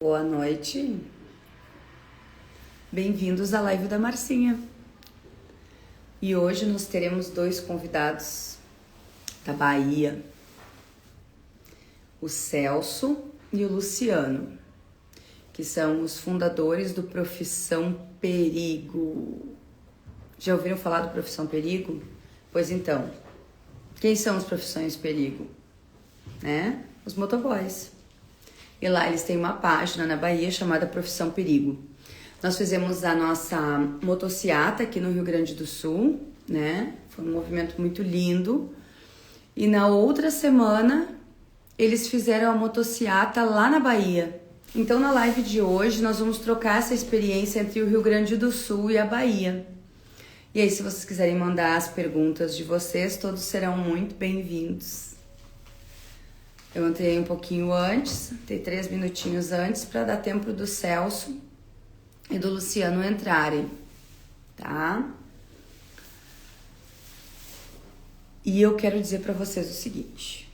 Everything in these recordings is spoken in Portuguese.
Boa noite, bem-vindos à live da Marcinha. E hoje nós teremos dois convidados da Bahia, o Celso e o Luciano, que são os fundadores do Profissão Perigo. Já ouviram falar do Profissão Perigo? Pois então, quem são os Profissões Perigo? Os motoboys. E lá eles têm uma página na Bahia chamada Profissão Perigo. Nós fizemos a nossa motociata aqui no Rio Grande do Sul, né? Foi um movimento muito lindo. E na outra semana, eles fizeram a motociata lá na Bahia. Então, na live de hoje, nós vamos trocar essa experiência entre o Rio Grande do Sul e a Bahia. E aí, se vocês quiserem mandar as perguntas de vocês, todos serão muito bem-vindos. Eu entrei um pouquinho antes, entrei 3 minutinhos antes para dar tempo do Celso e do Luciano entrarem, tá? E eu quero dizer para vocês o seguinte: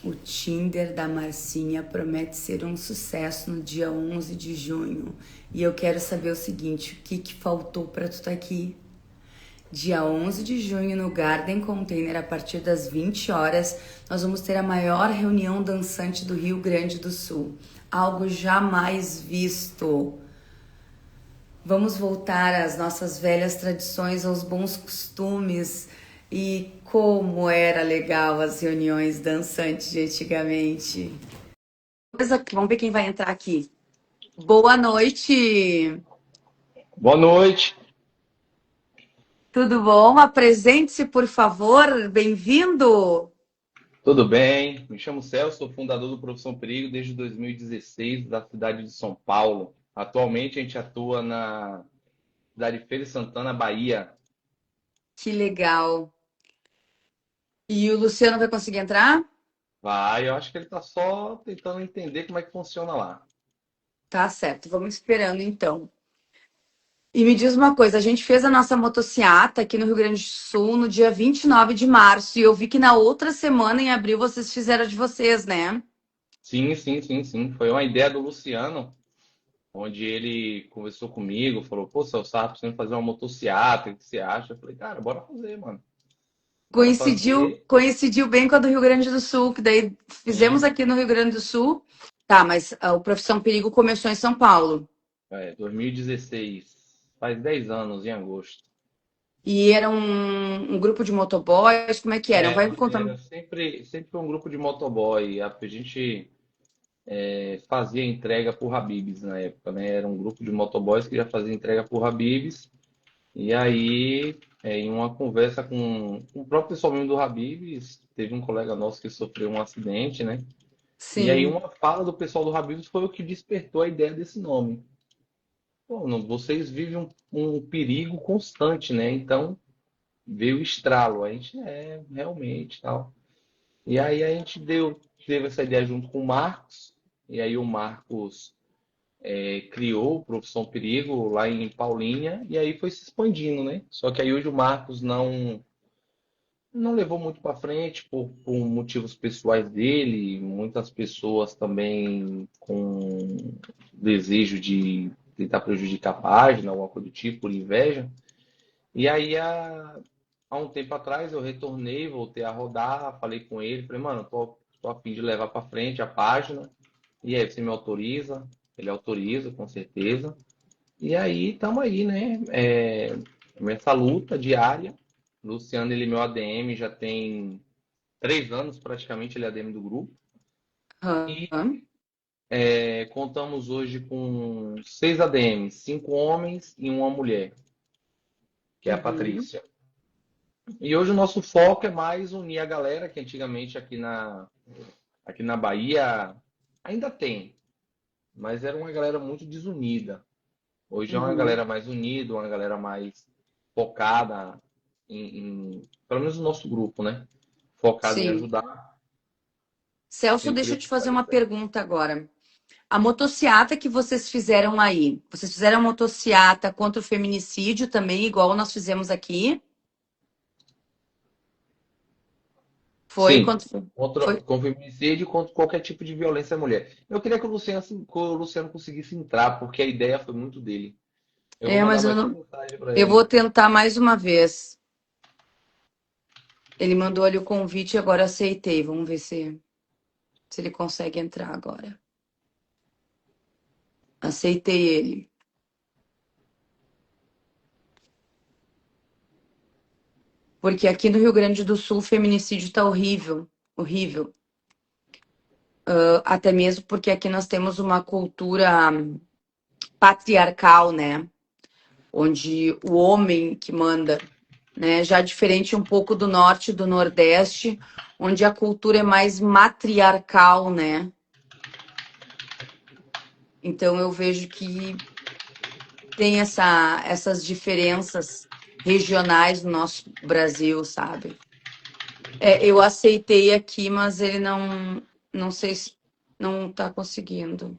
o Tinder da Marcinha promete ser um sucesso no dia 11 de junho. E eu quero saber o seguinte: o que faltou para tu estar aqui? Dia 11 de junho, no Garden Container, a partir das 20 horas, nós vamos ter a maior reunião dançante do Rio Grande do Sul. Algo jamais visto. Vamos voltar às nossas velhas tradições, aos bons costumes e como era legal as reuniões dançantes de antigamente. Vamos ver quem vai entrar aqui. Boa noite! Boa noite, Tudo bom? Apresente-se, por favor. Bem-vindo! tudo bem? Me chamo Celso, sou fundador do Profissão Perigo desde 2016, da cidade de São Paulo. Atualmente a gente atua na cidade de Feira de Santana, Bahia. Que legal. E o Luciano vai conseguir entrar? Vai, eu acho que ele está só tentando entender como é que funciona lá. Tá certo, vamos esperando então. E me diz uma coisa, a gente fez a nossa motociata aqui no Rio Grande do Sul no dia 29 de março e eu vi que na outra semana, em abril, vocês fizeram a de vocês, né? Sim, sim, sim, sim. Foi uma ideia do Luciano, onde ele conversou comigo, falou: pô, seu Sarro, precisamos fazer uma motociata, o que você acha? Eu falei: cara, bora fazer, mano. Bora Coincidiu, fazer. coincidiu bem com a do Rio Grande do Sul, que daí fizemos Sim, aqui no Rio Grande do Sul. Tá, mas o Profissão Perigo começou em São Paulo. 2016. Faz 10 anos, em agosto. E era um grupo de motoboys, como é que eram? Vai me contar. Era sempre um grupo de motoboy. A gente fazia entrega por Habib's na época, né? Era um grupo de motoboys que já fazia entrega por Habib's. E aí, em uma conversa com o próprio pessoal mesmo do Habib's, teve um colega nosso que sofreu um acidente, né? E aí, Sim. uma fala do pessoal do Habib's foi o que despertou a ideia desse nome. Pô, vocês vivem um perigo constante, né? Então, veio o estralo. A gente, realmente, tal. E aí a gente teve essa ideia junto com o Marcos, e aí o Marcos criou o Profissão Perigo lá em Paulínia, e aí foi se expandindo, né? Só que aí hoje o Marcos não levou muito para frente por motivos pessoais dele, muitas pessoas também com desejo de tentar prejudicar a página, alguma coisa do tipo, por inveja. E aí há um tempo atrás eu retornei, voltei a rodar, falei com ele, falei: mano, tô a fim de levar para frente a página. E aí, você me autoriza? Ele autoriza, com certeza. E aí, estamos aí, né? Essa luta diária. Luciano, ele é meu ADM, já tem 3 anos praticamente, ele é ADM do grupo. E Aham. contamos hoje com 6 ADMs, 5 homens e uma mulher, que é a Uhum. Patrícia. E hoje o nosso foco é mais unir a galera, que antigamente aqui na Bahia ainda tem, mas era uma galera muito desunida. Hoje é uma Uhum. galera mais unida, uma galera mais focada pelo menos o nosso grupo, né? Focado em Sim. ajudar. Celso, Eu deixa queria eu te fazer uma esclarecer. pergunta agora. A motociata que vocês fizeram aí, vocês fizeram a motociata contra o feminicídio também, igual nós fizemos aqui? Foi Sim, quanto foi? contra Foi. com feminicídio e contra qualquer tipo de violência à mulher. Eu queria que o Luciano conseguisse entrar, porque a ideia foi muito dele. Eu vou É, mandar mas eu mais uma não. mensagem para Eu vou ele. tentar mais uma vez. Ele mandou ali o convite e agora aceitei. Vamos ver se ele consegue entrar agora. Aceitei ele. Porque aqui no Rio Grande do Sul o feminicídio tá horrível. Horrível. Até mesmo porque aqui nós temos uma cultura patriarcal, né? Onde o homem que manda, né? Já diferente um pouco do norte e do nordeste, onde a cultura é mais matriarcal, né? Então eu vejo que tem essas diferenças regionais no nosso Brasil, sabe? Eu aceitei aqui, mas ele não sei se não tá conseguindo.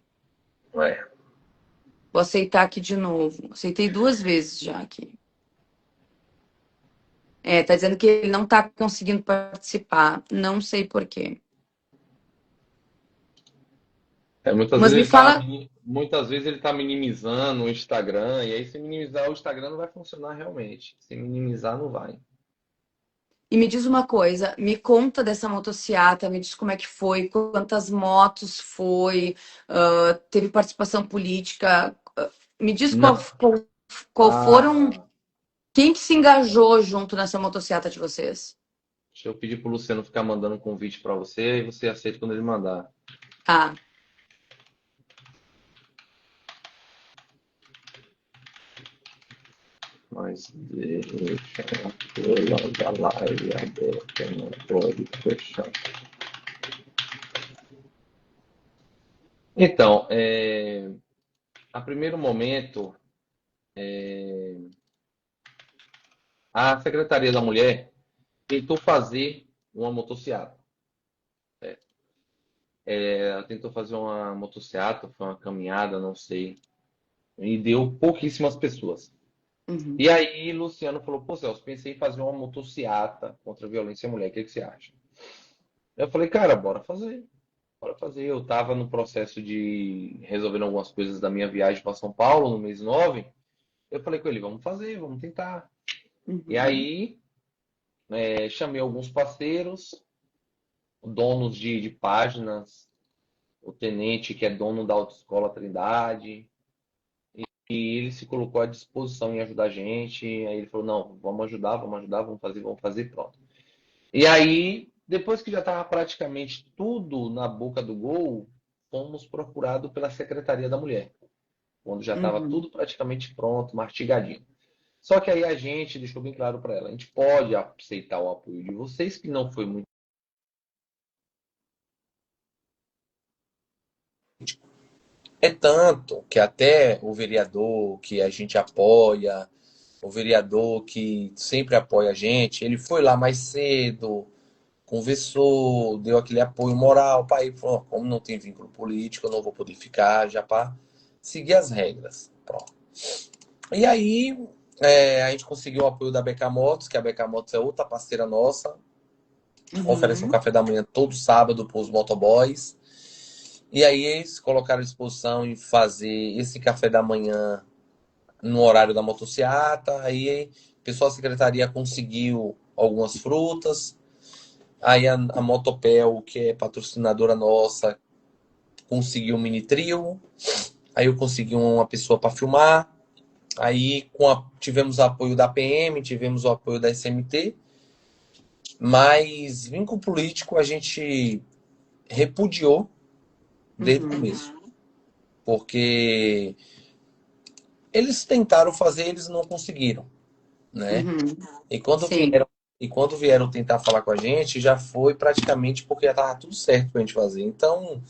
É. Vou aceitar aqui de novo. Aceitei duas vezes já aqui. Tá dizendo que ele não tá conseguindo participar. Não sei por quê. Mas me fala. Muitas vezes ele tá minimizando o Instagram, e aí se minimizar o Instagram não vai funcionar realmente. Se minimizar não vai. E me diz uma coisa, me conta dessa motociata, me diz como é que foi, quantas motos foi, teve participação política. Me diz Não. qual foram, Ah, quem que se engajou junto nessa motociata de vocês? deixa eu pedir pro Luciano ficar mandando um convite para você e você aceita quando ele mandar. Tá. Mas deixa eu da live aberta, não pode fechar. Então, a primeiro momento, a Secretaria da Mulher tentou fazer uma motociata. Ela tentou fazer uma motociata, foi uma caminhada, não sei, e deu pouquíssimas pessoas. Uhum. E aí, Luciano falou: Pô, Celso, pensei em fazer uma motociata contra a violência à mulher, o que que você acha? Eu falei: Cara, bora fazer. Bora fazer. Eu estava no processo de resolvendo algumas coisas da minha viagem para São Paulo no mês 9. Eu falei com ele: Vamos fazer, vamos tentar. E Uhum. aí, chamei alguns parceiros, donos de páginas, o tenente que é dono da Autoescola Trindade, e ele se colocou à disposição em ajudar a gente. Aí ele falou: Não, vamos ajudar, vamos fazer, pronto. E aí, depois que já estava praticamente tudo na boca do gol, fomos procurados pela Secretaria da Mulher, quando já estava Uhum. tudo praticamente pronto, mastigadinho. Só que aí a gente deixou bem claro para ela: a gente pode aceitar o apoio de vocês, que não foi muito. É tanto que até o vereador que a gente apoia, o vereador que sempre apoia a gente, ele foi lá mais cedo, conversou, deu aquele apoio moral para ir, falou: como não tem vínculo político, eu não vou poder ficar, já para seguir as regras. Pronto. E aí a gente conseguiu o apoio da BK Motos, que a BK Motos é outra parceira nossa, oferece um Uhum. café da manhã todo sábado para os motoboys. E aí eles colocaram à disposição em fazer esse café da manhã no horário da motociata. Aí o pessoal da secretaria conseguiu algumas frutas. Aí a Motopel, que é patrocinadora nossa, conseguiu um mini trio. Aí eu consegui uma pessoa para filmar. Aí tivemos o apoio da PM, tivemos o apoio da SMT. Mas vínculo político a gente repudiou desde o Uhum. começo. Porque eles tentaram fazer, eles não conseguiram, né? Uhum. E quando Sim. vieram, e quando vieram tentar falar com a gente, já foi praticamente porque já estava tudo certo para a gente fazer. Então,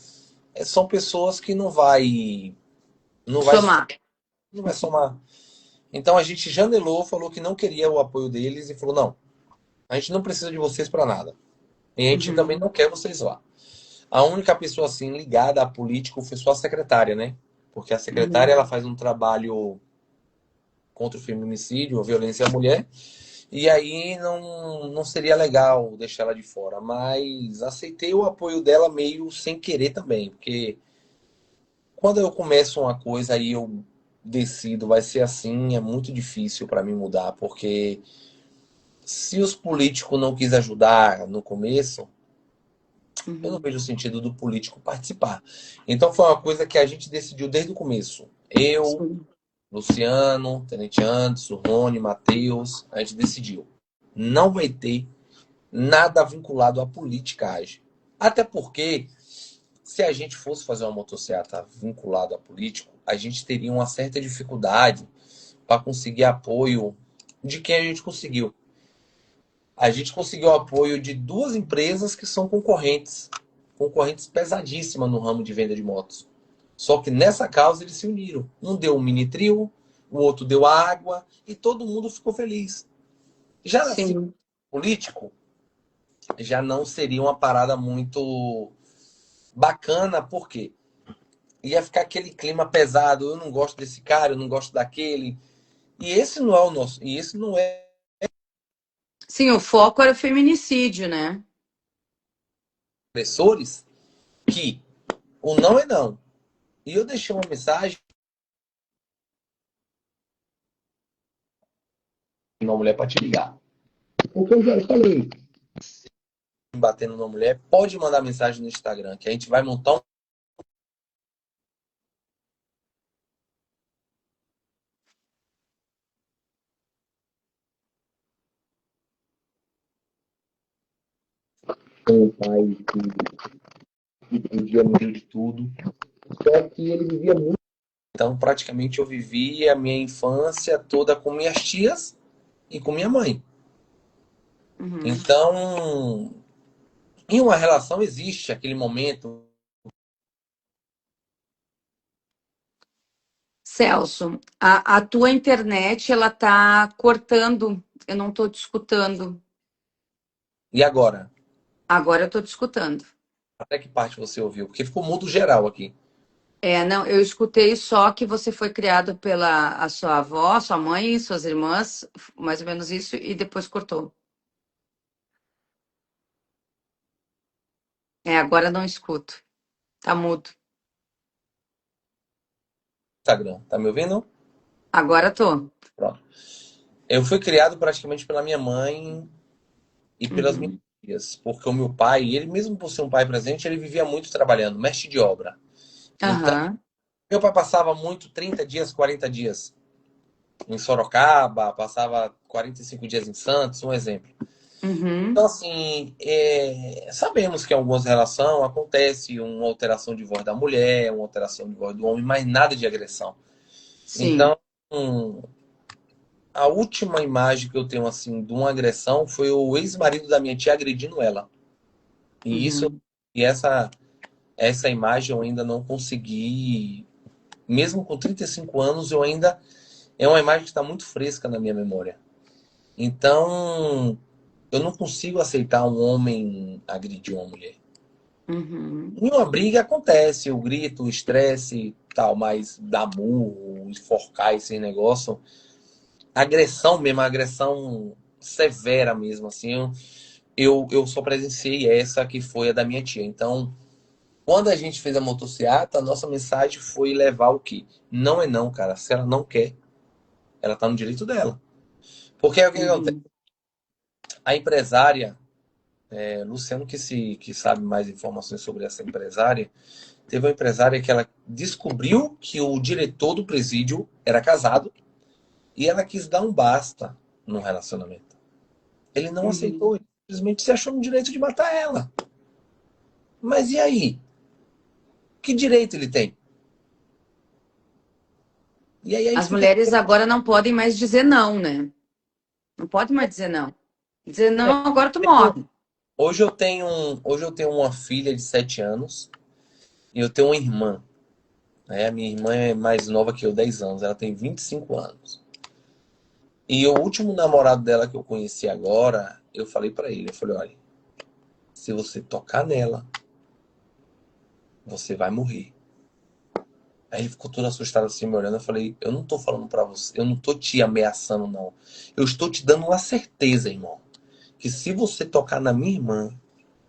são pessoas que não vai, Somar. não vai somar. Então a gente janelou, falou que não queria o apoio deles e falou: não, a gente não precisa de vocês para nada. E a gente Uhum. também não quer vocês lá. A única pessoa assim ligada a político foi só a secretária, né? Porque a secretária Uhum. ela faz um trabalho contra o feminicídio, a violência à mulher, E aí não seria legal deixar ela de fora. Mas aceitei o apoio dela meio sem querer também. Porque quando eu começo uma coisa aí eu decido, vai ser assim, é muito difícil para mim mudar. Porque se os políticos não quis ajudar no começo, eu não Uhum. vejo o sentido do político participar. Então foi uma coisa que a gente decidiu desde o começo. Eu, Sim. Luciano, Tenente Anderson, Rony, Matheus, a gente decidiu. Não vai ter nada vinculado à politicagem. Até porque, se a gente fosse fazer uma motocicleta vinculada a político, a gente teria uma certa dificuldade para conseguir apoio de quem a gente conseguiu. A gente conseguiu o apoio de duas empresas que são concorrentes, concorrentes pesadíssimas no ramo de venda de motos. Só que nessa causa eles se uniram. Um deu um mini trio, o outro deu a água e todo mundo ficou feliz. Já assim, Sim. político, já não seria uma parada muito bacana, porque ia ficar aquele clima pesado. Eu não gosto desse cara, eu não gosto daquele. E esse não é o nosso. E esse não é Sim, o foco era o feminicídio, né? agressores que o não é não. E eu deixei uma mensagem uma mulher para te ligar. Porque eu já falei. Batendo numa mulher, pode mandar mensagem no Instagram, que a gente vai montar um. Com o pai que entendia muito de tudo. Só que ele vivia muito. Então, praticamente, eu vivi a minha infância toda com minhas tias e com minha mãe. Uhum. Então, em uma relação existe aquele momento. Celso, a tua internet ela tá cortando. Eu não tô te escutando. E agora? Agora eu tô te escutando. Até que parte você ouviu? Porque ficou mudo geral aqui. É, não, eu escutei só que você foi criado pela a sua avó, sua mãe, suas irmãs, mais ou menos isso, e depois cortou. É, agora não escuto. Tá mudo. Instagram, tá me ouvindo? Agora tô. Pronto. Eu fui criado praticamente pela minha mãe e pelas minhas Uhum. tias, porque o meu pai, ele mesmo por ser um pai presente, ele vivia muito trabalhando, mestre de obra. Então, Aham. meu pai passava muito 30 dias, 40 dias em Sorocaba, passava 45 dias em Santos, um exemplo. Então, Uhum. assim, sabemos que em algumas relações acontece uma alteração de voz da mulher, uma alteração de voz do homem, mas nada de agressão. Sim. Então, a última imagem que eu tenho, assim, de uma agressão foi o ex-marido da minha tia agredindo ela. E isso, Uhum. e essa imagem eu ainda não consegui, mesmo com 35 anos, eu ainda, é uma imagem que está muito fresca na minha memória. Então, eu não consigo aceitar um homem agredir uma mulher. Uhum. Em uma briga acontece, o grito, o estresse e tal, mas dar murro, enforcar esse negócio, agressão mesmo, agressão severa mesmo, assim, eu só presenciei essa que foi a da minha tia. Então, quando a gente fez a motociata, a nossa mensagem foi levar o quê? Não é não, cara. Se ela não quer, ela tá no direito dela. Porque aí o que acontece? Uhum. A empresária, Luciano que sabe mais informações sobre essa empresária, teve uma empresária que ela descobriu que o diretor do presídio era casado e ela quis dar um basta no relacionamento. Ele não Uhum. aceitou, ele simplesmente se achou no direito de matar ela. Mas e aí? Que direito ele tem? E aí a gente As fica. mulheres agora não podem mais dizer não, né? Não pode mais dizer não. Dizer não, agora tu morre. Hoje eu tenho uma filha de 7 anos e eu tenho uma irmã. Né? A minha irmã é mais nova que eu, 10 anos. Ela tem 25 anos. E o último namorado dela que eu conheci agora, eu falei pra ele, eu falei, olha, se você tocar nela, você vai morrer. Aí ele ficou todo assustado assim, me olhando. Eu falei, eu não tô falando pra você, eu não tô te ameaçando, não. Eu estou te dando uma certeza, irmão. Que se você tocar na minha irmã,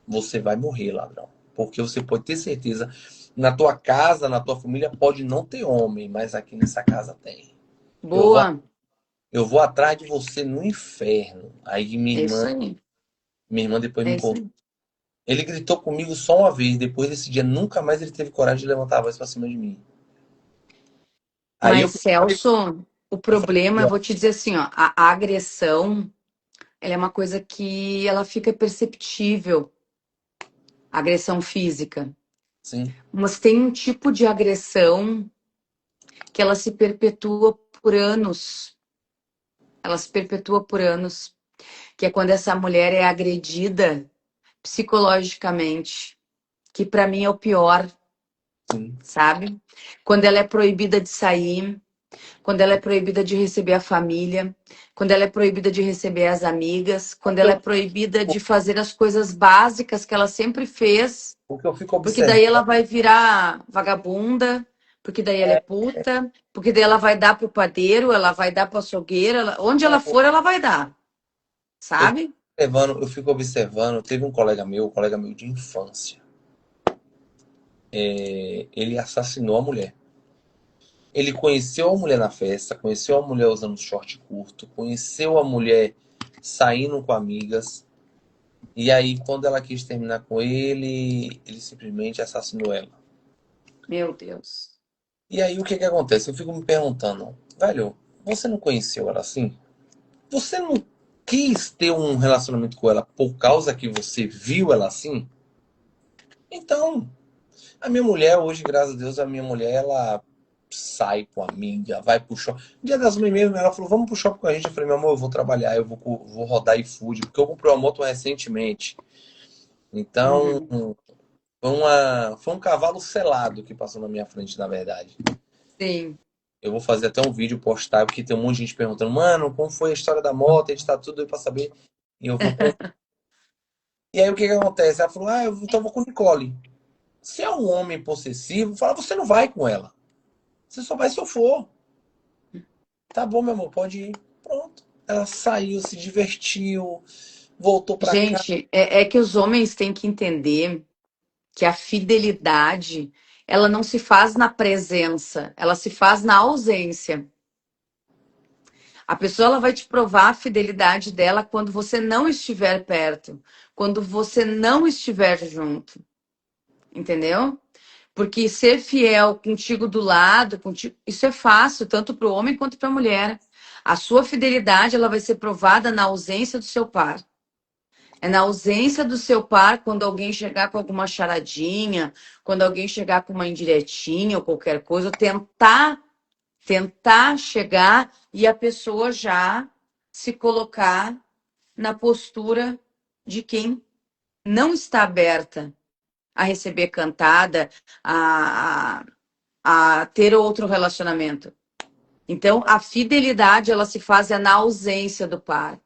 você vai morrer, ladrão. Porque você pode ter certeza, na tua casa, na tua família, pode não ter homem, mas aqui nessa casa tem. Eu vou, Boa. eu vou atrás de você no inferno. Aí É isso aí. minha irmã depois É me isso contou. aí. Ele gritou comigo só uma vez. Depois desse dia, nunca mais ele teve coragem de levantar a voz pra cima de mim. Aí Mas, Celso, o eu falei, problema, eu vou te dizer assim, ó, a agressão, ela é uma coisa que ela fica perceptível, a agressão física. sim, Mas tem um tipo de agressão que ela se perpetua por anos. Ela se perpetua por anos, que é quando essa mulher é agredida psicologicamente, que para mim é o pior, sim. sabe? Quando ela é proibida de sair, quando ela é proibida de receber a família, quando ela é proibida de receber as amigas, quando ela é Eu, proibida de fazer as coisas básicas que ela sempre fez, porque eu fico porque observando. daí ela vai virar vagabunda, porque daí ela é puta, porque daí ela vai dar pro padeiro, ela vai dar pro açougueiro, onde ela for, ela vai dar, Eu sabe? eu fico observando. Teve um colega meu de infância. Ele assassinou a mulher. Ele conheceu a mulher na festa, conheceu a mulher usando short curto, conheceu a mulher saindo com amigas. E aí, quando ela quis terminar com ele simplesmente assassinou ela. Meu Deus. E aí, o que que acontece? Eu fico me perguntando, velho, você não conheceu ela assim? Você não quis ter um relacionamento com ela por causa que você viu ela assim? Então, a minha mulher hoje, graças a Deus, a minha mulher, ela sai com amiga, vai pro shopping. Dia das mães mesmo, ela falou, vamos pro shopping com a gente. Eu falei, meu amor, eu vou trabalhar, vou rodar iFood, porque eu comprei uma moto recentemente. Então, Uhum. foi um cavalo selado que passou na minha frente, na verdade. Sim. Eu vou fazer até um vídeo postar, porque tem um monte de gente perguntando, mano, como foi a história da moto? A gente tá tudo aí pra saber. E eu vou. E aí o que que acontece? Ela falou, então eu vou com Nicole. Se é um homem possessivo, fala, você não vai com ela. Você só vai se eu for. Tá bom, meu amor, pode ir. Pronto. Ela saiu, se divertiu, voltou pra casa. Gente, é que os homens têm que entender que a fidelidade, ela não se faz na presença, ela se faz na ausência. A pessoa ela vai te provar a fidelidade dela quando você não estiver perto, quando você não estiver junto, entendeu? Porque ser fiel contigo do lado, contigo, isso é fácil, tanto para o homem quanto para a mulher. A sua fidelidade ela vai ser provada na ausência do seu par. É na ausência do seu par, quando alguém chegar com alguma charadinha, quando alguém chegar com uma indiretinha ou qualquer coisa, tentar chegar e a pessoa já se colocar na postura de quem não está aberta a receber cantada, a, a ter outro relacionamento. Então, a fidelidade ela se faz na ausência do par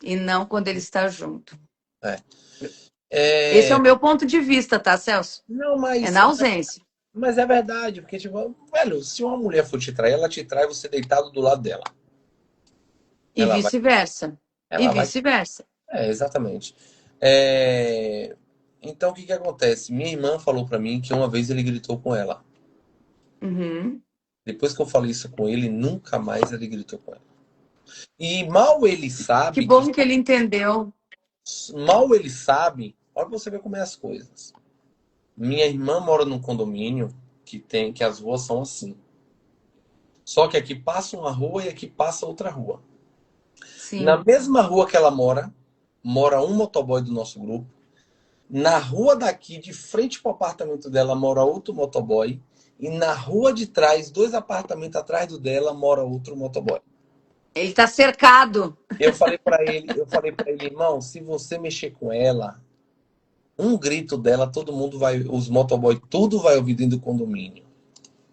e não quando ele está junto. É. Esse é o É, meu ponto de vista, tá, Celso? não, É na ausência. mas é verdade, porque, tipo, velho, se uma mulher for te trair, ela te trai você deitado do lado dela. E Ela vai, vice-versa. E ela vai. vice-versa. Exatamente. É, então, o que que acontece? Minha irmã falou pra mim que uma vez ele gritou com ela. Uhum. Depois que eu falei isso com ele, nunca mais ele gritou com ela. E mal ele Que sabe que bom que ele entendeu. mal ele sabe, olha pra você ver como é as coisas. Minha irmã mora num condomínio que as ruas são assim. Só que aqui passa uma rua e aqui passa outra rua. Na Sim. mesma rua que ela mora um motoboy do nosso grupo. Na rua daqui, de frente pro apartamento dela, mora outro motoboy. E na rua de trás, dois apartamentos atrás do dela, mora outro motoboy. Ele está cercado. Eu falei para ele, irmão, se você mexer com ela, um grito dela, todo mundo vai, os motoboy, tudo vai ouvir dentro do condomínio.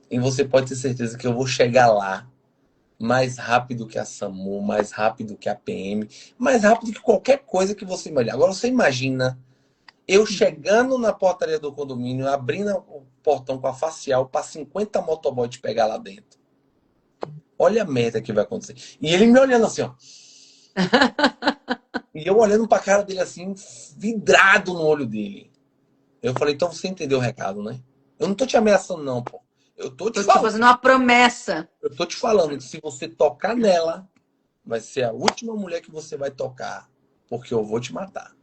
E você pode ter certeza que eu vou chegar lá mais rápido que a SAMU, mais rápido que a PM, mais rápido que qualquer coisa que você imagine. Agora você imagina Eu chegando na portaria do condomínio, abrindo o portão com a facial para 50 motoboy te pegar lá dentro. Olha a merda que vai acontecer. E ele me olhando assim, ó. E eu olhando pra cara dele assim, vidrado no olho dele. Eu falei, então você entendeu o recado, né? Eu não tô te ameaçando, não, pô. Eu tô te Tô te falando. fazendo uma promessa. Eu tô te falando que se você tocar nela, vai ser a última mulher que você vai tocar, porque eu vou te matar.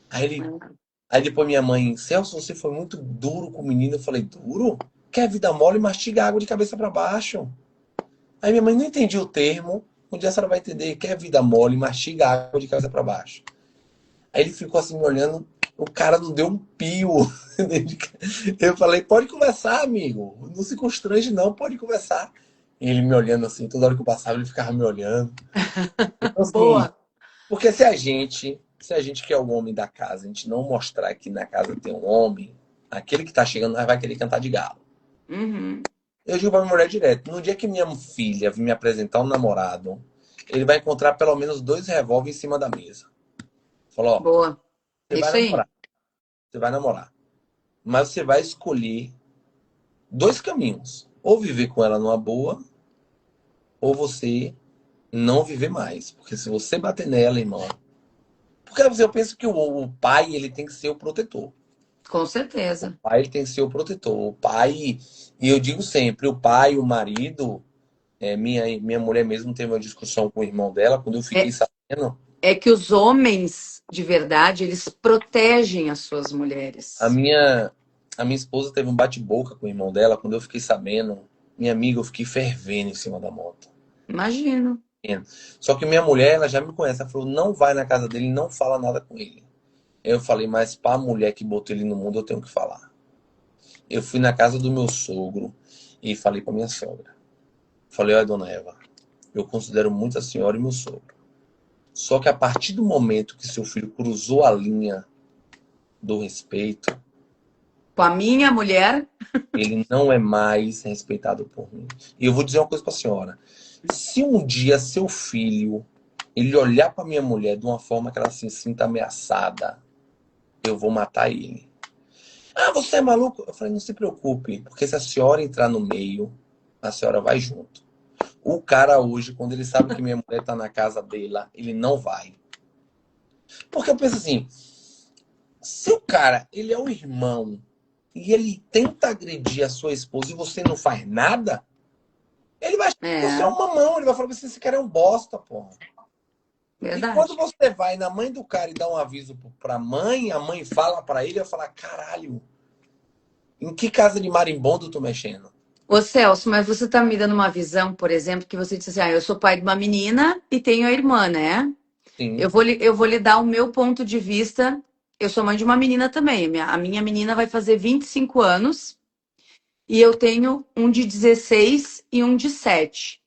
Aí depois minha mãe, Celso, você foi muito duro com o menino. Eu falei, duro? Quer vida mole, mastiga água de cabeça para baixo. Aí minha mãe não entendia o termo. Um dia a senhora vai entender, quer vida mole, mastiga água de cabeça para baixo. Aí ele ficou assim me olhando, o cara não deu um pio. Eu falei, pode conversar, amigo. Não se constrange não, pode conversar. E ele me olhando assim, toda hora que eu passava, ele ficava me olhando. Então, assim, Boa. porque se a gente que é o homem da casa, a gente não mostrar que na casa tem um homem, aquele que tá chegando vai querer cantar de galo. Uhum. Eu digo pra minha mulher direto, no dia que minha filha vir me apresentar um namorado, ele vai encontrar pelo menos 2 revólveres em cima da mesa. Falou, ó, Boa. você vai Isso aí. namorar, você vai namorar. Mas você vai escolher 2 caminhos. Ou viver com ela numa boa, ou você não viver mais. Porque se você bater nela, irmão. Porque eu penso que o pai, ele tem que ser o protetor. Com certeza. O pai, ele tem que ser o protetor. O pai, e eu digo sempre, o pai, o marido, minha mulher mesmo teve uma discussão com o irmão dela, quando eu fiquei É, sabendo, é que os homens, de verdade, eles protegem as suas a mulheres. minha, a minha esposa teve um bate-boca com o irmão dela, quando eu fiquei sabendo, minha amiga, eu fiquei fervendo em cima da moto. Imagino. Só que minha mulher, ela já me conhece, ela falou, não vai na casa dele, não fala nada com ele. Eu falei, mas para a mulher que botou ele no mundo, eu tenho que falar. Eu fui na casa do meu sogro e falei para minha sogra. Falei, olha, dona Eva, eu considero muito a senhora e meu sogro. Só que a partir do momento que seu filho cruzou a linha do respeito, Com a minha mulher, ele não é mais respeitado por mim. E eu vou dizer uma coisa para a senhora. Se um dia seu filho, ele olhar para minha mulher de uma forma que ela se sinta ameaçada, eu vou matar ele. Ah, você é maluco? Eu falei, não se preocupe, porque se a senhora entrar no meio, a senhora vai junto. O cara hoje, quando ele sabe que minha mulher tá na casa dele, ele não vai. Porque eu penso assim, se o cara, ele é o irmão, e ele tenta agredir a sua esposa e você não faz nada, ele vai achar que você é um mamão, ele vai falar que esse cara é um bosta, porra. E quando verdade. você vai na mãe do cara e dá um aviso pra mãe, a mãe fala pra ele, vai falar, caralho, em que casa de marimbondo eu tô mexendo? Ô Celso, mas você tá me dando uma visão, por exemplo, que você disse assim, eu sou pai de uma menina e tenho a irmã, né? Sim. Eu vou lhe dar o meu ponto de vista. Eu sou mãe de uma menina também. A minha menina vai fazer 25 anos e eu tenho um de 16 e um de 7.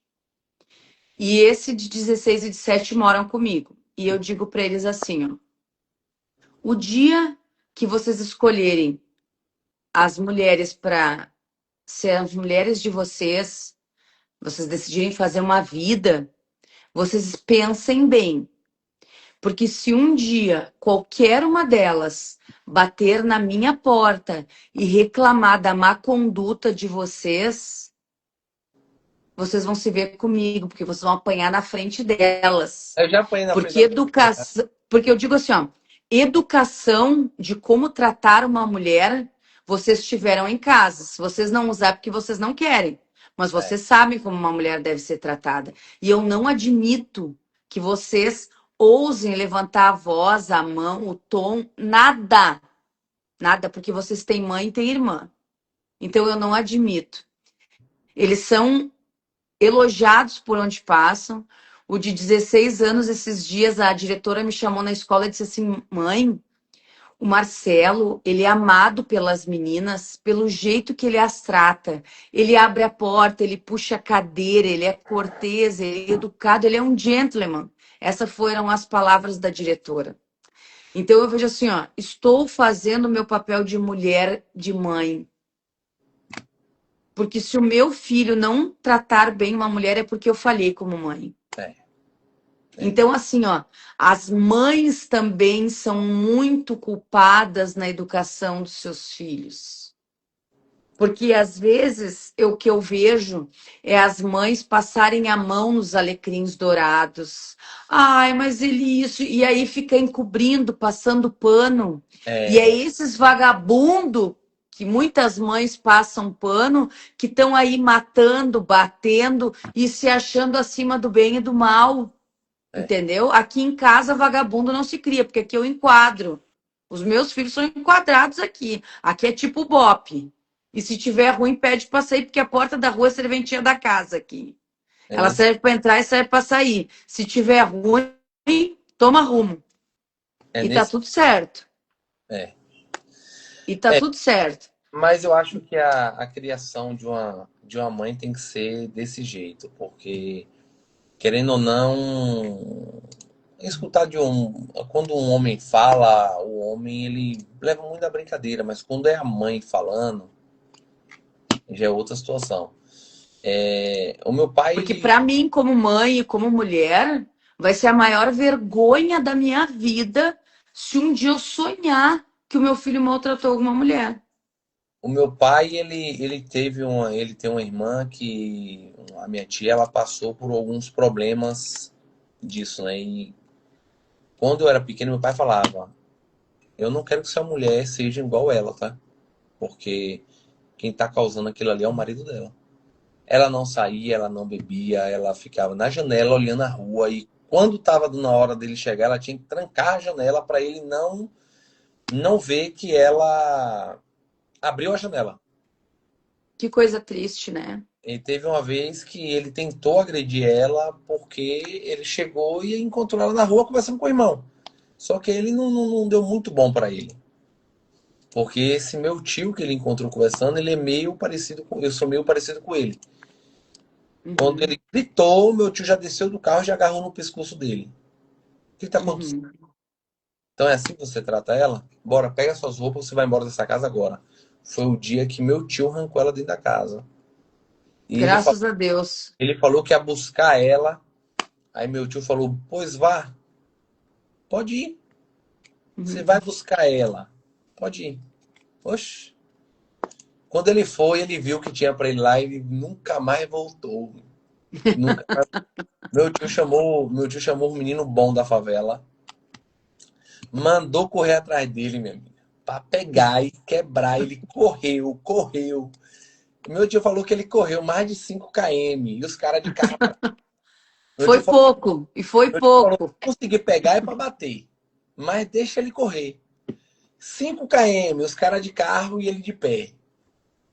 E esse de 16 e de 7 moram comigo. E eu digo para eles assim, ó, o dia que vocês escolherem as mulheres para ser as mulheres de vocês, vocês decidirem fazer uma vida, vocês pensem bem. Porque se um dia qualquer uma delas bater na minha porta e reclamar da má conduta de vocês, vocês vão se ver comigo, porque vocês vão apanhar na frente delas. Eu já apanhei na frente Porque da educação, porque eu digo assim, ó, educação de como tratar uma mulher, vocês tiveram em casa. Se vocês não usar, é porque vocês não querem. Mas vocês sabem como uma mulher deve ser tratada. E eu não admito que vocês ousem levantar a voz, a mão, o tom, nada. Nada, porque vocês têm mãe e têm irmã. Então eu não admito. Eles são elogiados por onde passam. O de 16 anos, esses dias, a diretora me chamou na escola e disse assim: mãe, o Marcelo, ele é amado pelas meninas pelo jeito que ele as trata. Ele abre a porta, ele puxa a cadeira, ele é cortês, ele é educado, ele é um gentleman. Essas foram as palavras da diretora. Então eu vejo assim, ó, estou fazendo o meu papel de mulher, de mãe. Porque se o meu filho não tratar bem uma mulher é porque eu falhei como mãe. É. Então, assim, ó, as mães também são muito culpadas na educação dos seus filhos. Porque às vezes o que eu vejo é as mães passarem a mão nos alecrins dourados. Ai, mas ele isso. E aí fica encobrindo, passando pano. E é É, esses vagabundo que muitas mães passam pano, que estão aí matando, batendo e se achando acima do bem e do mal. é. Entendeu? Aqui em casa, vagabundo não se cria, porque aqui eu enquadro. Os meus filhos são enquadrados aqui. Aqui é tipo Bop. E se tiver ruim, pede para sair, porque a porta da rua é a serventia da casa aqui. É Ela nesse, serve para entrar e serve para sair. Se tiver ruim, toma rumo. é E tá nesse, tudo certo. é. E tá É, tudo certo. mas eu acho que a criação de uma mãe tem que ser desse jeito, porque, querendo ou não, escutar de um. Quando um homem fala, o homem ele leva muito a brincadeira, mas quando é a mãe falando, já é outra situação. O meu pai, Porque ele. para mim, como mãe e como mulher, vai ser a maior vergonha da minha vida se um dia eu sonhar que o meu filho maltratou alguma mulher. O meu pai, ele tem uma irmã que a minha tia, ela passou por alguns problemas disso, né? E quando eu era pequeno, meu pai falava: "Eu não quero que sua mulher seja igual ela, tá? Porque quem tá causando aquilo ali é o marido dela." Ela não saía, ela não bebia, ela ficava na janela olhando a rua e quando tava na hora dele chegar, ela tinha que trancar a janela para ele não ver que ela abriu a janela. Que coisa triste, né? E teve uma vez que ele tentou agredir ela porque ele chegou e encontrou ela na rua conversando com o irmão. Só que ele não deu muito bom para ele. Porque esse meu tio que ele encontrou conversando, ele é meio parecido com. Eu sou meio parecido com ele. Quando Uhum, ele gritou, meu tio já desceu do carro e já agarrou no pescoço dele. O que tá acontecendo? uhum. Então é assim que você trata ela? Bora, pega suas roupas, você vai embora dessa casa agora. Foi o dia que meu tio arrancou ela dentro da casa. E Graças a Deus. ele falou que ia buscar ela. Aí meu tio falou: "Pois vá, pode ir. Você Uhum. vai buscar ela. Pode ir." Oxe. Quando ele foi, ele viu que tinha pra ele lá e ele nunca mais voltou. Nunca. Meu tio chamou o menino bom da favela, mandou correr atrás dele, minha amiga, pra pegar e quebrar. Ele correu, correu. Meu tio falou que ele correu mais de 5 km e os caras de carro atrás. Meu tio Foi falou, pouco, e foi meu tio falou, pouco. se conseguir pegar é pra bater, mas deixa ele correr. 5 km, os caras de carro e ele de pé.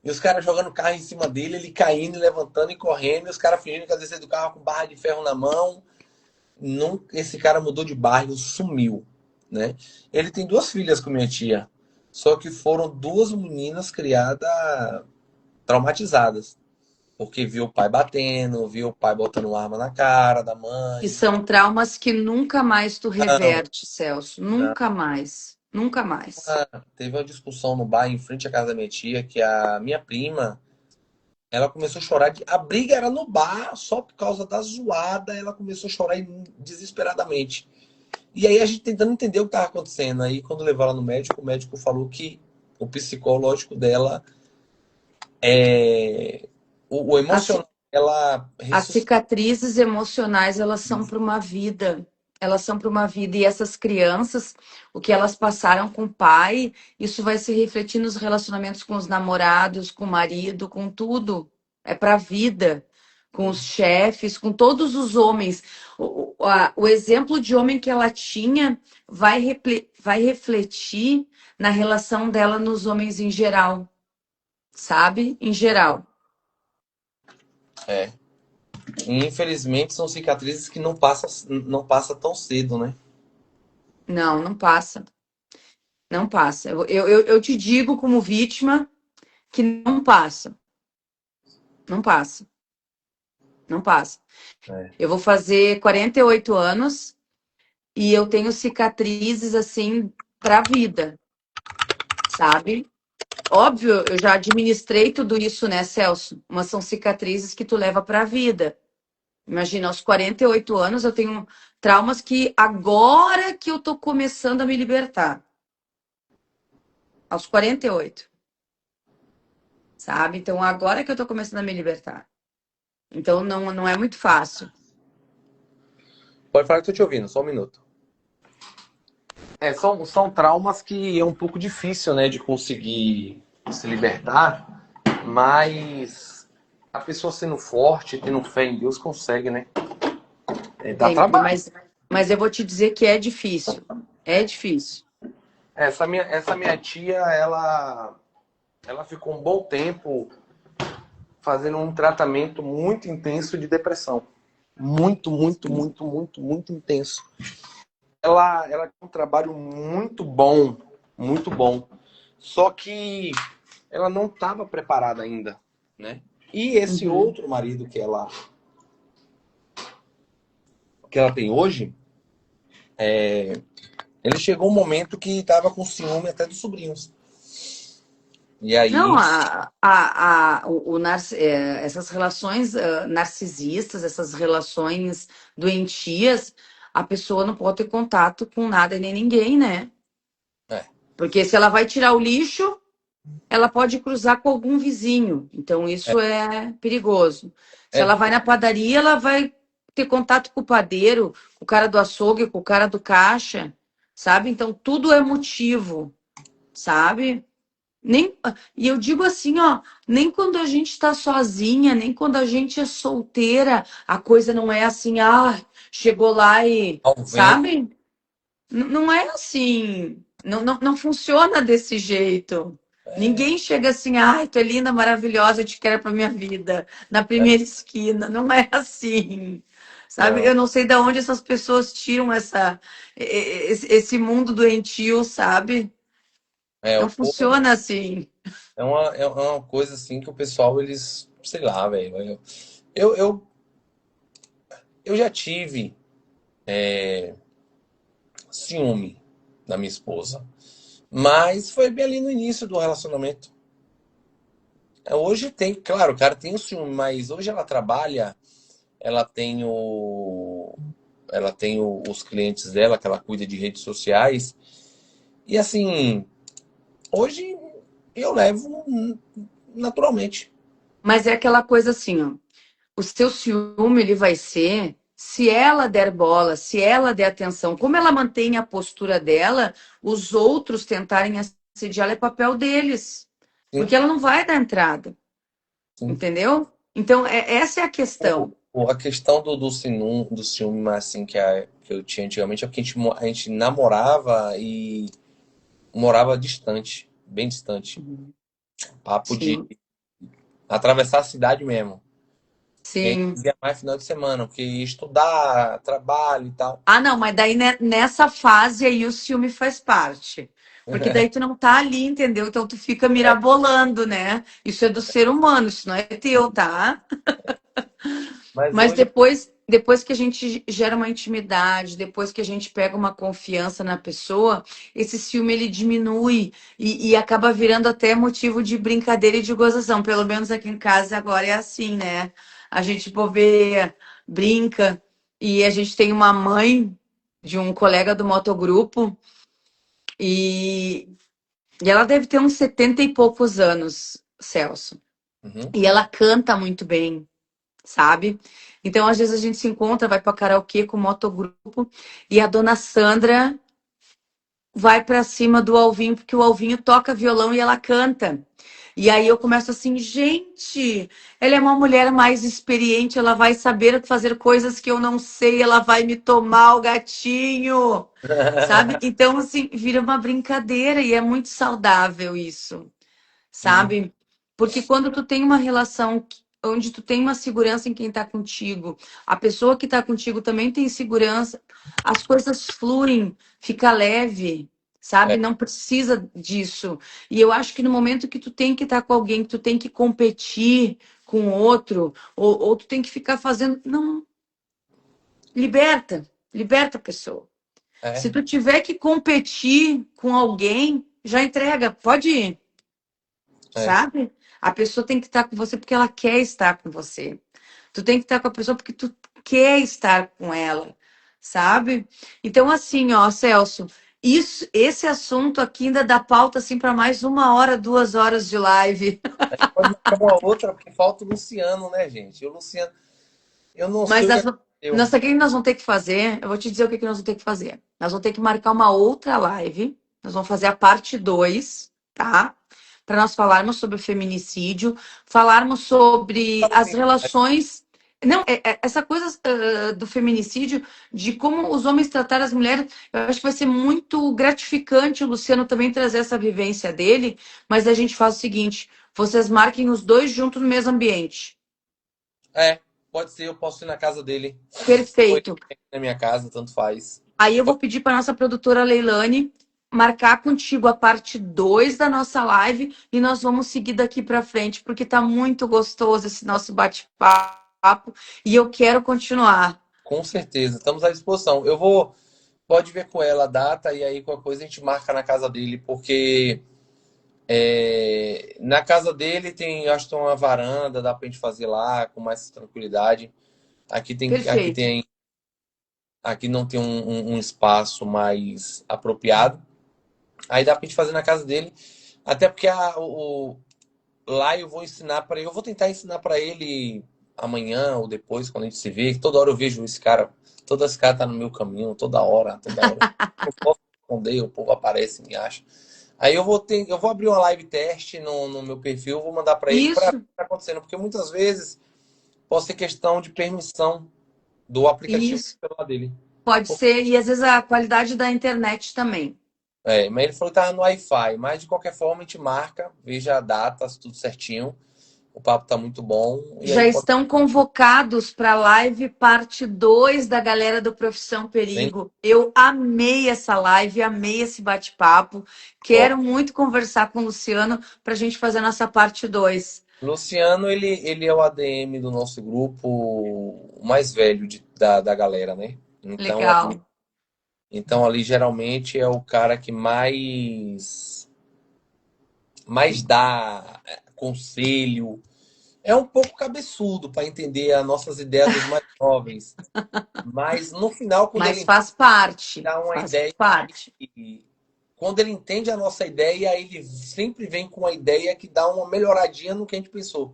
E os caras jogando carro em cima dele, ele caindo, levantando e correndo, e os caras fingindo que ia descer do carro com barra de ferro na mão. Esse cara mudou de bairro, sumiu, né? Ele tem 2 filhas com minha tia, só que foram 2 meninas criadas traumatizadas, porque viu o pai batendo, viu o pai botando arma na cara da Que mãe. são traumas que nunca mais tu Não, reverte, Celso. não. Nunca mais. Nunca mais. Teve uma discussão no bar em frente à casa da minha tia que a minha prima, ela começou a chorar. A briga era no bar, só por causa da zoada, ela começou a chorar desesperadamente. E aí a gente tentando entender o que estava acontecendo. Aí quando levou ela no médico, o médico falou que o psicológico dela é. O As, emocional dela as ressuscitou. cicatrizes emocionais, elas são para uma vida. Elas são para uma vida. E essas crianças, o que elas passaram com o pai, isso vai se refletir nos relacionamentos com os namorados, com o marido, com tudo. É para a vida. Com os chefes, com todos os homens. O exemplo de homem que ela tinha vai refletir na relação dela nos homens em geral, sabe? Em geral. É. E, infelizmente são cicatrizes que não passa tão cedo, né? Não, não passa. Não passa. Eu te digo, como vítima, que não passa. Não passa. Não passa. É. Eu vou fazer 48 anos e eu tenho cicatrizes assim para a vida, sabe? Óbvio, eu já administrei tudo isso, né, Celso? Mas são cicatrizes que tu leva para a vida. Imagina, aos 48 anos eu tenho traumas que agora que eu tô começando a me libertar. Aos 48, sabe? Então agora que eu tô começando a me libertar. Então não é muito fácil. Pode falar que eu tô te ouvindo, só um minuto. São traumas que é um pouco difícil, né, de conseguir se libertar, mas a pessoa sendo forte, tendo fé em Deus, consegue, né? Dá trabalho. Mas eu vou te dizer que é difícil. É difícil. Essa minha tia, ela ficou um bom tempo fazendo um tratamento muito intenso de depressão. Muito, muito, muito, muito, muito intenso. Ela tem um trabalho muito bom, muito bom. Só que ela não estava preparada ainda, né? E esse outro marido que ela tem hoje, ele chegou um momento que estava com ciúme até dos sobrinhos. E Não, aí, essas relações narcisistas, essas relações doentias, a pessoa não pode ter contato com nada e nem ninguém, né? é, Porque se ela vai tirar o lixo, ela pode cruzar com algum vizinho. Então, isso é perigoso. Se é, ela vai na padaria, ela vai ter contato com o padeiro, com o cara do açougue, com o cara do caixa, sabe? Então, tudo é motivo, sabe? Nem, e eu digo assim, ó, nem quando a gente está sozinha, nem quando a gente é solteira, a coisa não é assim, chegou lá e, ao vento, sabe? Não é assim. Não funciona desse jeito. Ninguém chega assim, ai, tu é linda, maravilhosa, eu te quero pra minha vida, na primeira esquina. Não é assim. Sabe? não. Eu não sei de onde essas pessoas tiram esse mundo doentio, sabe? É, Não o povo funciona assim. é uma coisa assim que o pessoal, eles, sei lá, velho. Eu já tive ciúme da minha esposa. Mas foi bem ali no início do relacionamento. Hoje tem, claro, o cara tem o ciúme, mas hoje ela trabalha, ela tem os clientes dela, que ela cuida de redes sociais. E assim, hoje eu levo naturalmente. Mas é aquela coisa assim, ó. O seu ciúme ele vai ser se ela der bola, se ela der atenção. Como ela mantém a postura dela, os outros tentarem assediar é papel deles. Sim, Porque ela não vai dar entrada, sim. entendeu? Então, essa é a questão. A questão do ciúme, assim, que eu tinha antigamente é porque a gente namorava e morava distante, bem distante. Papo de Sim, atravessar a cidade mesmo. E a gente sim. via mais final de semana, porque ia estudar, trabalho e tal. Ah, não, mas daí nessa fase aí o ciúme faz parte. Porque daí tu não tá ali, entendeu? Então tu fica mirabolando, né? Isso é do ser humano, isso não é teu, tá? Mas Mas hoje, depois que a gente gera uma intimidade, depois que a gente pega uma confiança na pessoa, esse ciúme ele diminui e acaba virando até motivo de brincadeira e de gozação. Pelo menos aqui em casa agora é assim, né? A gente bobeia, brinca, e a gente tem uma mãe de um colega do motogrupo e, e ela deve ter uns 70 e poucos anos, Celso. uhum, E ela canta muito bem, sabe? Então, às vezes a gente se encontra, vai para karaokê com o motogrupo e a dona Sandra vai para cima do Alvinho, porque o Alvinho toca violão e ela canta. E aí eu começo assim, gente, ela é uma mulher mais experiente, ela vai saber fazer coisas que eu não sei, ela vai me tomar o gatinho, sabe? Então, assim, vira uma brincadeira e é muito saudável isso, sim, sabe? Porque quando tu tem uma relação onde tu tem uma segurança em quem tá contigo, a pessoa que tá contigo também tem segurança, as coisas fluem, fica leve, sabe? é, Não precisa disso. E eu acho que no momento que tu tem que estar com alguém, que tu tem que competir com outro, ou tu tem que ficar fazendo, não, liberta a pessoa. Se é, tu tiver que competir com alguém, já entrega, pode ir. é, Sabe? A pessoa tem que estar com você porque ela quer estar com você. Tu tem que estar com a pessoa porque tu quer estar com ela, sabe? Então, assim, ó, Celso, esse assunto aqui ainda dá pauta assim para mais 1 hora, 2 horas de live. Pode marcar uma outra, porque falta o Luciano, né, gente? E o Luciano, eu não sei Mas o que nós, aconteceu. sabe o que nós vamos ter que fazer? Eu vou te dizer o que nós vamos ter que fazer. Nós vamos ter que marcar uma outra live. Nós vamos fazer a parte 2, tá? Para nós falarmos sobre o feminicídio, falarmos sobre as relações. Não, essa coisa do feminicídio, de como os homens trataram as mulheres, eu acho que vai ser muito gratificante o Luciano também trazer essa vivência dele, mas a gente faz o seguinte: vocês marquem os dois juntos no mesmo ambiente. É, pode ser, eu posso ir na casa dele. Ou ele Perfeito. vem na minha casa, tanto faz. Aí eu vou pedir para nossa produtora Leilane marcar contigo a parte 2 da nossa live e nós vamos seguir daqui para frente, porque tá muito gostoso esse nosso bate-papo e eu quero continuar. Com certeza, estamos à disposição. Eu vou, pode ver com ela a data e aí qualquer coisa a gente marca na casa dele, porque na casa dele tem, acho que tem uma varanda, dá pra gente fazer lá com mais tranquilidade. Perfeito. Aqui não tem um espaço mais apropriado. Aí dá pra gente fazer na casa dele, até porque lá eu vou ensinar para ele, eu vou tentar ensinar para ele amanhã ou depois, quando a gente se vê. Toda hora eu vejo esse cara, todo esse cara tá no meu caminho, toda hora, toda hora. Eu posso responder, o povo aparece e me acha. Aí eu vou abrir uma live teste no meu perfil, vou mandar para ele para ver o Isso, que tá acontecendo, porque muitas vezes pode ser questão de permissão do aplicativo do isso. celular dele. Pode ser, e às vezes a qualidade da internet também. Mas ele falou que tava no Wi-Fi, mas de qualquer forma a gente marca, veja a data, tudo certinho. O papo tá muito bom. E Já aí pode estão convocados para a live parte 2 da galera do Profissão ser Perigo. Eu amei essa live, amei esse bate-papo. top. Quero muito conversar com o Luciano para a gente fazer a nossa parte 2. Luciano, ele é o ADM do nosso grupo, o mais velho da galera, né? Legal. Então ali geralmente é o cara que mais dá conselho. É um pouco cabeçudo para entender as nossas ideias dos mais jovens, mas no final, quando Mas ele faz parte. dá uma Faz ideia, parte. quando ele entende a nossa ideia, ele sempre vem com uma ideia que dá uma melhoradinha no que a gente pensou.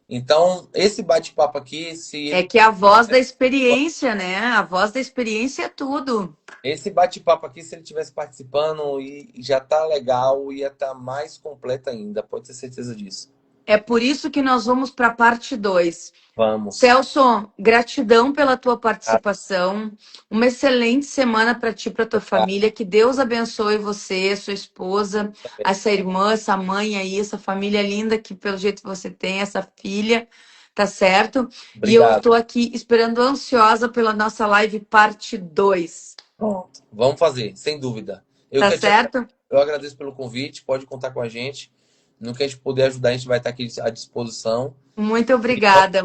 Então, esse bate-papo aqui, É que é a voz da experiência, né? A voz da experiência é tudo. esse bate-papo aqui, se ele tivesse participando, e já tá legal, ia estar mais completo ainda, pode ter certeza disso. É por isso que nós vamos para a parte 2. Vamos. Celso, gratidão pela tua participação. Uma excelente semana para ti e para tua família. Que Deus abençoe você, sua esposa, essa irmã, essa mãe aí, essa família linda que pelo jeito que você tem, essa filha, tá certo? E eu Obrigado. estou aqui esperando ansiosa pela nossa live parte 2. Pronto. Vamos fazer, sem dúvida. Tá certo? Eu agradeço pelo convite, pode contar com a gente. No que a gente puder ajudar, a gente vai estar aqui à disposição. E vamos Muito obrigada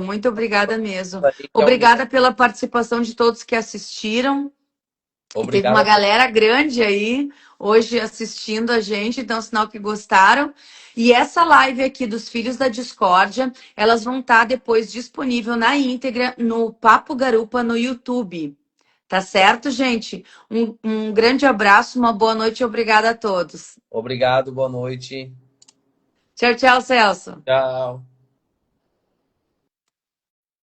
mesmo. aí, que é o Obrigada pela participação de todos que assistiram. E teve uma Obrigado. galera grande aí hoje assistindo a gente, então sinal que gostaram. E essa live aqui dos Filhos da Discórdia, elas vão estar depois disponível na íntegra no Papo Garupa no YouTube. Tá certo, gente? Um grande abraço, uma boa noite e obrigada a todos. Obrigado, boa noite. Tchau, tchau, Celso. Tchau.